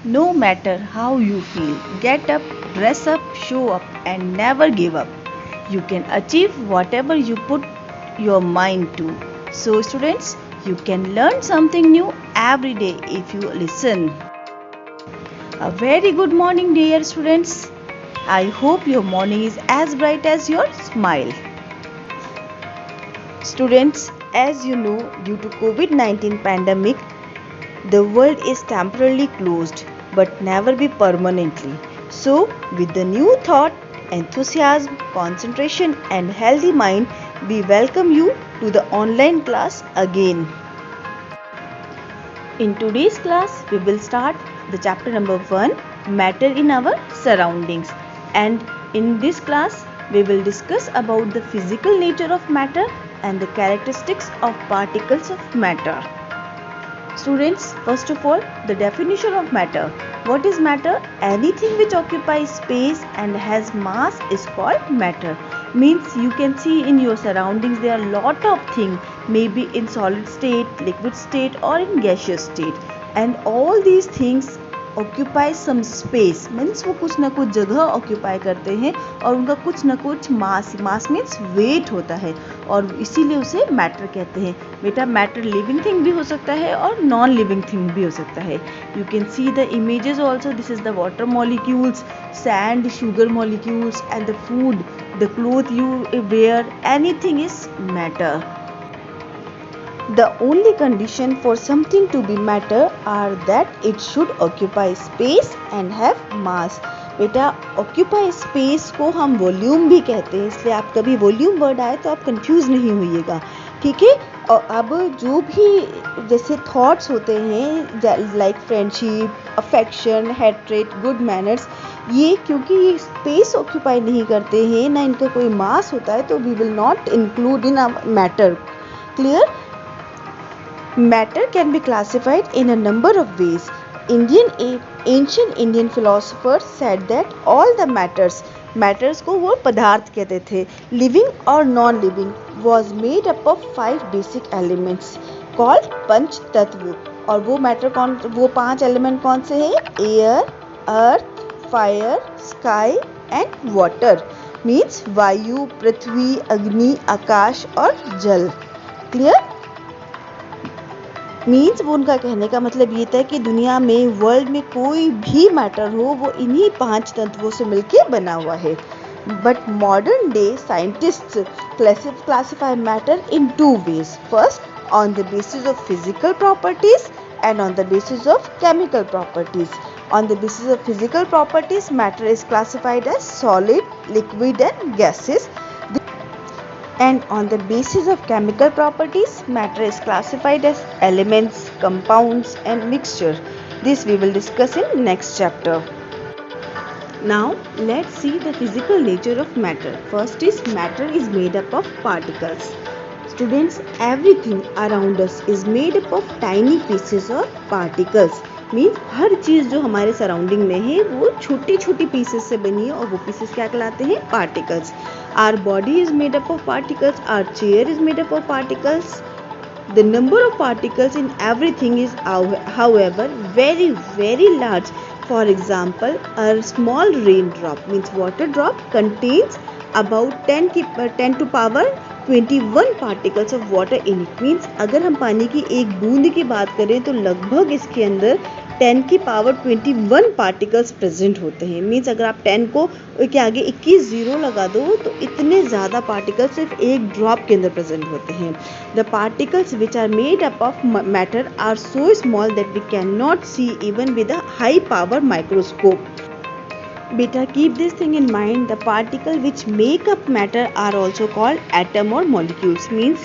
No matter how you feel, get up, dress up, show up, and never give up. You can achieve whatever you put your mind to. So, students, you can learn something new every day if you listen. A very good morning, dear students. I hope your morning is as bright as your smile. Students, as you know, due to COVID-19 pandemic, the world is temporarily closed but never be permanently. So, with the new thought, enthusiasm, concentration and healthy mind, we welcome you to the online class again. In today's class, we will start the chapter number 1, Matter in Our Surroundings. And in this class, we will discuss about the physical nature of matter and the characteristics of particles of matter. Students, first of all, the definition of matter. What is matter? Anything which occupies space and has mass is called matter. Means you can see in your surroundings there are lot of things, maybe in solid state, liquid state or in gaseous state. And all these things occupy some space, means वो कुछ ना कुछ जगह occupy करते हैं और उनका कुछ ना कुछ मास मीन्स वेट होता है और इसीलिए उसे मैटर कहते हैं. बेटा मैटर लिविंग थिंग भी हो सकता है और नॉन लिविंग थिंग भी हो सकता है. You can see the images also. This is the water molecules, sand, sugar molecules and the food, the cloth you wear, anything is matter. The only condition for something to be matter are that it should occupy space and have mass. बेटा occupy space को हम volume भी कहते हैं, इसलिए आप कभी volume word आए तो आप कंफ्यूज नहीं होइएगा, ठीक है. और अब जो भी जैसे थॉट्स होते हैं like friendship, affection, hatred, good manners, ये क्योंकि ये स्पेस ऑक्यूपाई नहीं करते हैं, ना इनका कोई मास होता है, तो we will not include in a matter. Clear? Matter can be classified in a number of ways. Ancient Indian philosophers said that all the matters को वो पदार्थ कहते थे, living or non-living, was made up of 5 basic elements called पंच तत्व. और वो वो 5 element कौन से हैं? Air, earth, fire, sky and water. Means वायु, पृथ्वी, अग्नि, आकाश और जल. क्लियर? मीन्स वो उनका कहने का मतलब ये था कि दुनिया में, वर्ल्ड में कोई भी मैटर हो वो इन्हीं 5 तत्वों से मिलकर बना हुआ है. But modern day scientists classify matter in 2 ways. First, on the basis of physical properties and on the basis of chemical properties. On the basis of physical properties, matter is classified as solid, liquid and gases. And on the basis of chemical properties, matter is classified as elements, compounds and mixture. This we will discuss in next chapter. Now let's see the physical nature of matter. First is matter is made up of particles. Students, everything around us is made up of tiny pieces or particles. Means हर चीज़ जो हमारे surrounding में है वो छोटी छोटी pieces से बनी है और वो पीसेस क्या कहलाते हैं? Particles. Our body is made up of particles, our chair is made up of particles. The number of particles in everything is however very very large. For example, a small raindrop means water drop contains about 10 to power 21 particles of water in it. Means अगर हम पानी की एक बूंद की बात करें तो लगभग इसके अंदर 10 की पावर 21 पार्टिकल्स प्रेजेंट होते हैं. मीन्स अगर आप 10 को के आगे 21 जीरो लगा दो तो इतने ज़्यादा पार्टिकल्स सिर्फ एक ड्रॉप के अंदर प्रेजेंट होते हैं. The particles which are made up of matter are so small that we can not see even with a high power microscope. Beta, keep this thing in mind. The particles which make up matter are also called atom or molecules. Means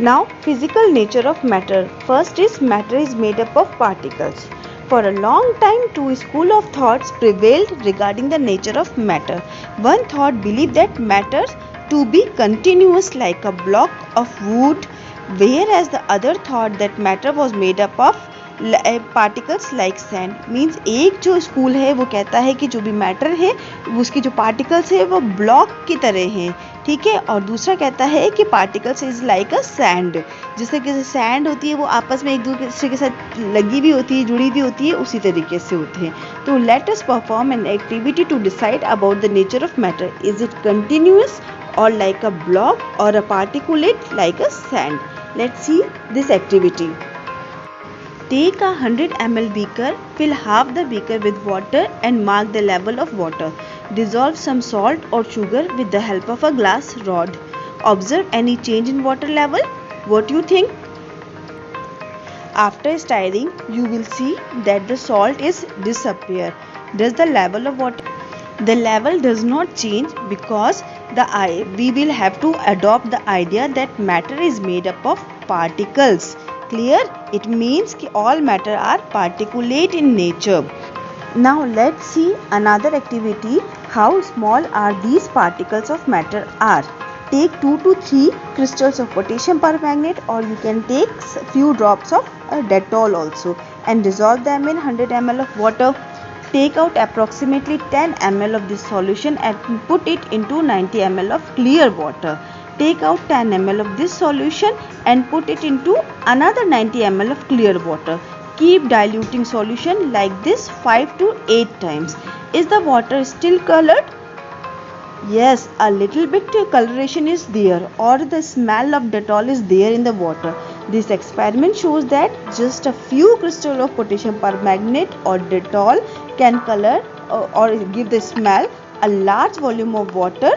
now physical nature of matter. First is matter is made up of particles. For a long time, 2 schools of thoughts prevailed regarding the nature of matter. One thought believed that matter to be continuous like a block of wood, whereas the other thought that matter was made up of particles like sand. Means एक जो school है वो कहता है कि जो भी matter है उसकी जो पार्टिकल्स है वो ब्लॉक की तरह हैं, ठीक है। और दूसरा कहता है कि particles is like a sand, जैसे कि सैंड होती है वो आपस में एक दूसरे के साथ लगी भी होती है, जुड़ी भी होती है, उसी तरीके से होते हैं। तो let us perform an activity to decide about the nature of matter. Is it continuous or like a block or a particulate like a sand? Let's see this activity. Take a 100 ml beaker, fill half the beaker with water and mark the level of water. Dissolve some salt or sugar with the help of a glass rod. Observe any change in water level. What do you think? After stirring, you will see that the salt is disappear. Does the level of water? The level does not change because we will have to adopt the idea that matter is made up of particles. Clear? It means that all matter are particulate in nature. Now let's see another activity. How small are these particles of matter are? Take 2 to 3 crystals of potassium permanganate, or you can take few drops of Dettol also and dissolve them in 100 ml of water. Take out approximately 10 ml of this solution and put it into 90 ml of clear water. Take out 10 ml of this solution and put it into another 90 ml of clear water. Keep diluting solution like this 5 to 8 times. Is the water still colored? Yes, a little bit coloration is there, or the smell of Dettol is there in the water. This experiment shows that just a few crystals of potassium permanganate or Dettol can color or give the smell a large volume of water.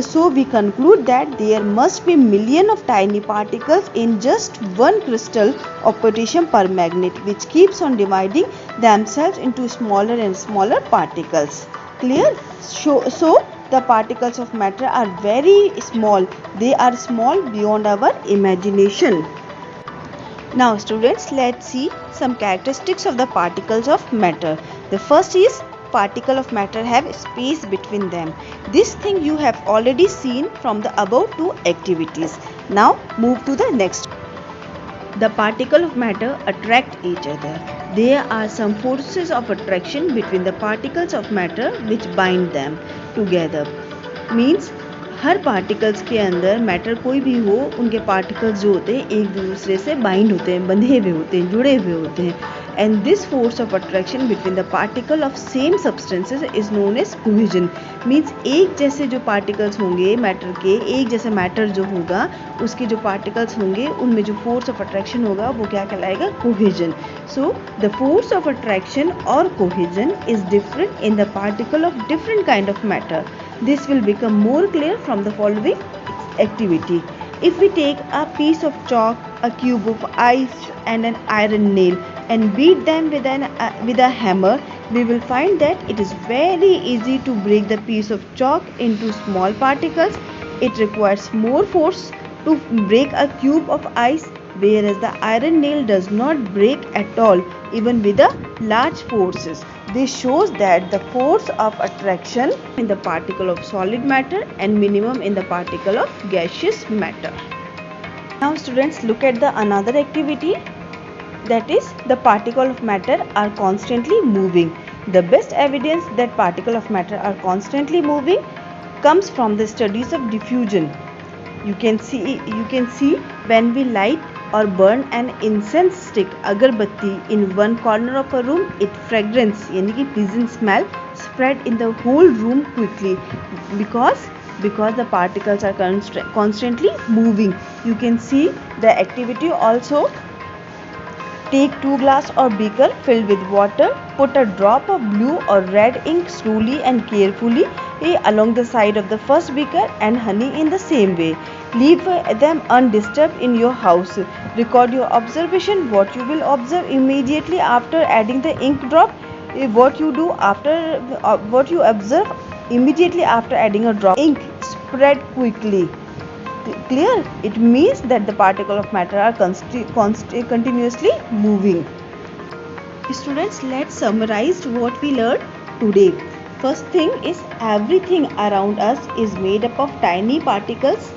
So we conclude that there must be millions of tiny particles in just one crystal of potassium permanganate, which keeps on dividing themselves into smaller and smaller particles. Clear? So the particles of matter are very small. They are small beyond our imagination. Now students, let's see some characteristics of the particles of matter. The first is particle of matter have space between them. This thing you have already seen from the above two activities. Now move to the next. The particle of matter attract each other. There are some forces of attraction between the particles of matter which bind them together. Means her particles के अंदर matter कोई भी हो, उनके particles जो होते हैं एक दूसरे से बाइंड होते हैं, बंधे हुए होते हैं, जुड़े हुए होते हैं. And this force of attraction between the particle of same substances is known as cohesion. Means एक जैसे जो पार्टिकल्स होंगे मैटर के, एक जैसा मैटर जो होगा उसके जो पार्टिकल्स होंगे उनमें जो फोर्स ऑफ अट्रैक्शन होगा वो क्या कहलाएगा? Cohesion. So the force of attraction और cohesion is different in the particle of different kind of matter. This will become more clear from the following activity. If we take a piece of chalk, a cube of ice and an iron nail and beat them with a hammer, we will find that it is very easy to break the piece of chalk into small particles. It requires more force to break a cube of ice, whereas the iron nail does not break at all, even with the large forces. This shows that the force of attraction in the particle of solid matter and minimum in the particle of gaseous matter. Now students, look at the another activity, that is the particle of matter are constantly moving. The best evidence that particle of matter are constantly moving comes from the studies of diffusion. You can see when we light or burn an incense stick, agarbatti, in one corner of a room, its fragrance यानी कि pleasant smell spread in the whole room quickly because the particles are constantly moving. You can see the activity also. Take 2 glass or beaker filled with water. Put a drop of blue or red ink slowly and carefully along the side of the first beaker and honey in the same way. Leave them undisturbed in your house. Record your observation. What you will observe immediately after adding the ink drop. What you observe immediately after adding a drop. Ink spread quickly. Clear? It means that the particle of matter are continuously moving. Students, let's summarize what we learned today. First thing is everything around us is made up of tiny particles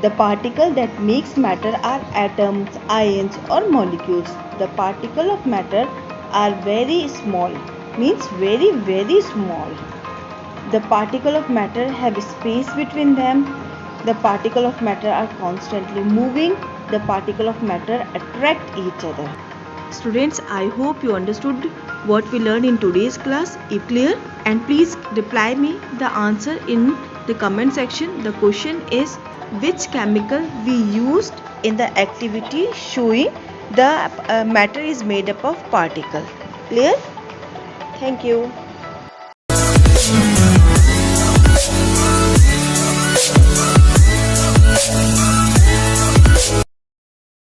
The particle that makes matter are atoms, ions or molecules. The particle of matter are very small, means very small. The particle of matter have space between them. The particle of matter are constantly moving. The particle of matter attract each other. Students, I hope you understood what we learned in today's class. If clear, and please reply me the answer in the comment section. The question is, which chemical we used in the activity showing the matter is made up of particle? Clear? Thank you.